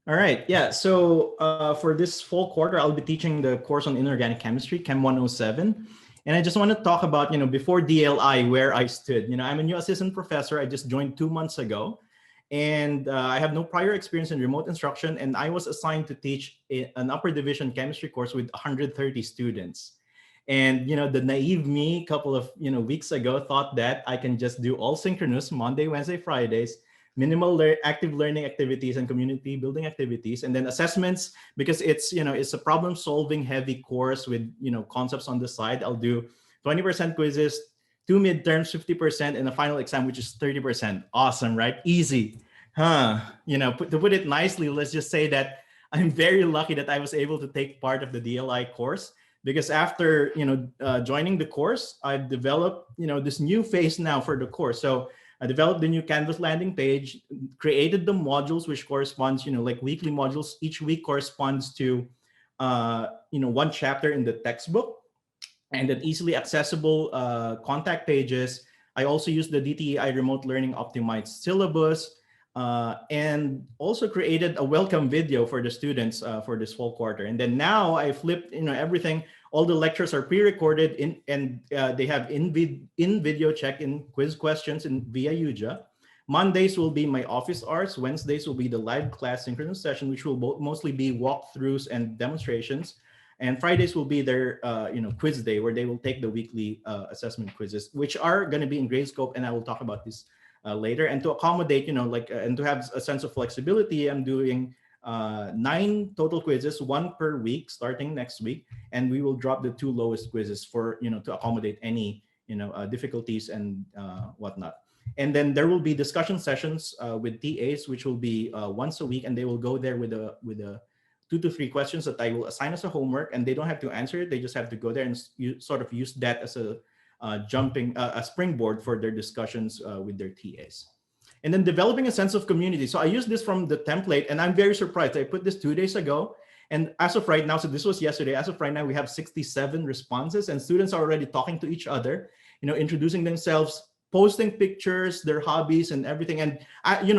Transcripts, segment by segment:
All right. Yeah. So for this full quarter, I'll be teaching the course on inorganic chemistry, Chem 107. And I just want to talk about, before DLI, where I stood. I'm a new assistant professor. I just joined 2 months ago. And I have no prior experience in remote instruction. And I was assigned to teach an upper division chemistry course with 130 students. And, the naive me a couple of, weeks ago thought that I can just do all synchronous Monday, Wednesday, Fridays, minimal active learning activities and community building activities, and then assessments, because it's a problem solving heavy course with concepts on the side. I'll do 20% quizzes, two midterms, 50%, and a final exam which is 30%. Awesome, right? Easy. To put it nicely, let's just say that I'm very lucky that I was able to take part of the DLI course, because after joining the course, I've developed this new phase now for the course. So I developed the new Canvas landing page, created the modules which corresponds, like weekly modules. Each week corresponds to, one chapter in the textbook, and then easily accessible contact pages. I also use the DTEI remote learning optimized syllabus, and also created a welcome video for the students for this fall quarter. And then now I flipped, everything. All the lectures are pre-recorded and they have in video check-in quiz questions in via UJA. Mondays will be my office hours. Wednesdays will be the live class synchronous session, which will mostly be walkthroughs and demonstrations. And Fridays will be their quiz day, where they will take the weekly assessment quizzes, which are going to be in Gradescope, and I will talk about this later. And to accommodate, and to have a sense of flexibility, I'm doing 9 total quizzes, 1 per week starting next week, and we will drop the 2 lowest quizzes for to accommodate any difficulties and whatnot. And then there will be discussion sessions with TAs, which will be once a week, and they will go there with a 2 to 3 questions that I will assign as a homework, and they don't have to answer it. They just have to go there and sort of use that as a a springboard for their discussions with their TAs. And then developing a sense of community. So I use this from the template, and I'm very surprised. I put this 2 days ago, and as of right now, so this was yesterday. As of right now, we have 67 responses, and students are already talking to each other, introducing themselves, posting pictures, their hobbies, and everything. And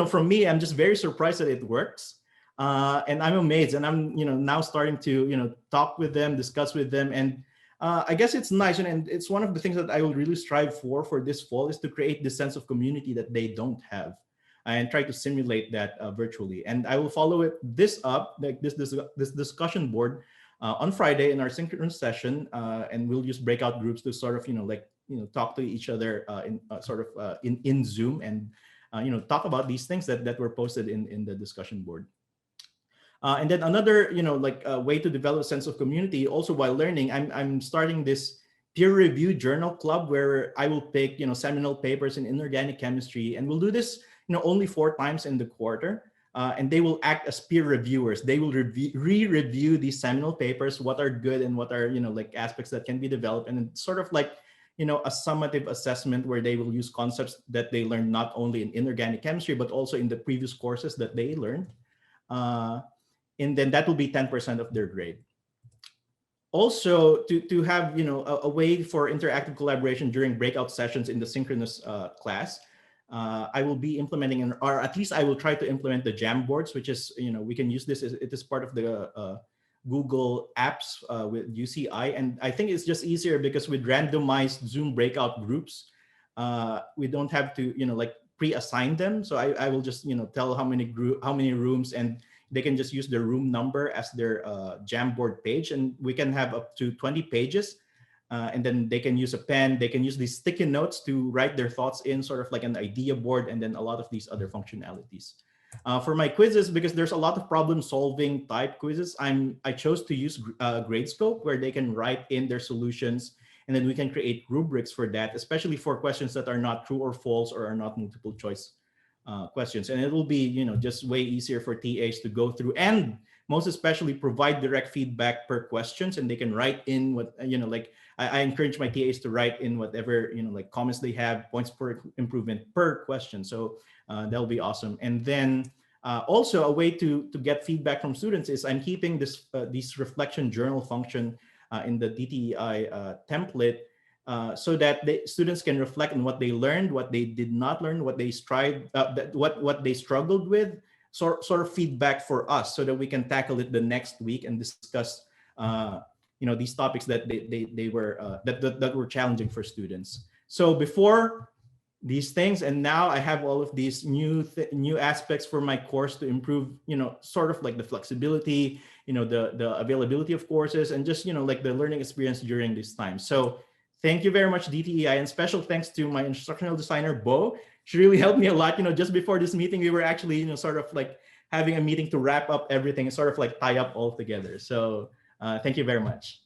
from me, I'm just very surprised that it works. And I'm amazed, and I'm now starting to talk with them, discuss with them, and I guess it's nice, and it's one of the things that I will really strive for this fall, is to create this sense of community that they don't have, and try to simulate that virtually. And I will follow this up, like this discussion board on Friday in our synchronous session, and we'll use breakout groups to sort of talk to each other in Zoom, and talk about these things that were posted in the discussion board. And then another, way to develop a sense of community also while learning, I'm starting this peer review journal club, where I will pick, seminal papers in inorganic chemistry, and we'll do this, only 4 times in the quarter. And they will act as peer reviewers. They will re-review these seminal papers, what are good and what are, aspects that can be developed, and it's sort of like, a summative assessment where they will use concepts that they learned not only in inorganic chemistry, but also in the previous courses that they learned. And then that will be 10% of their grade. Also, to have a way for interactive collaboration during breakout sessions in the synchronous class, I will be implementing, or at least I will try to implement the Jamboards, which is we can use this. It is part of the Google Apps with UCI, and I think it's just easier because with randomized Zoom breakout groups, we don't have to pre-assign them. So I will just tell how many rooms, and they can just use their room number as their Jamboard page, and we can have up to 20 pages. And then they can use a pen. They can use these sticky notes to write their thoughts in, sort of like an idea board, and then a lot of these other functionalities. For my quizzes, because there's a lot of problem-solving type quizzes, I chose to use Gradescope, where they can write in their solutions, and then we can create rubrics for that, especially for questions that are not true or false or are not multiple choice questions. And it will be just way easier for TAs to go through, and most especially provide direct feedback per questions, and they can write in what I encourage my TAs to write in whatever comments they have, points per improvement per question. So that'll be awesome. And then also a way to get feedback from students is I'm keeping this reflection journal function in the DTEI template, so that students can reflect on what they learned, what they did not learn, what they strived, what they struggled with, sort of feedback for us so that we can tackle it the next week and discuss these topics that they were that were challenging for students. So before these things, and now I have all of these new aspects for my course to improve, sort of like the flexibility, the availability of courses, and just like the learning experience during this time. So thank you very much, DTEI, and special thanks to my instructional designer, Bo. She really helped me a lot. Just before this meeting, we were actually, sort of like having a meeting to wrap up everything and sort of like tie up all together. So thank you very much.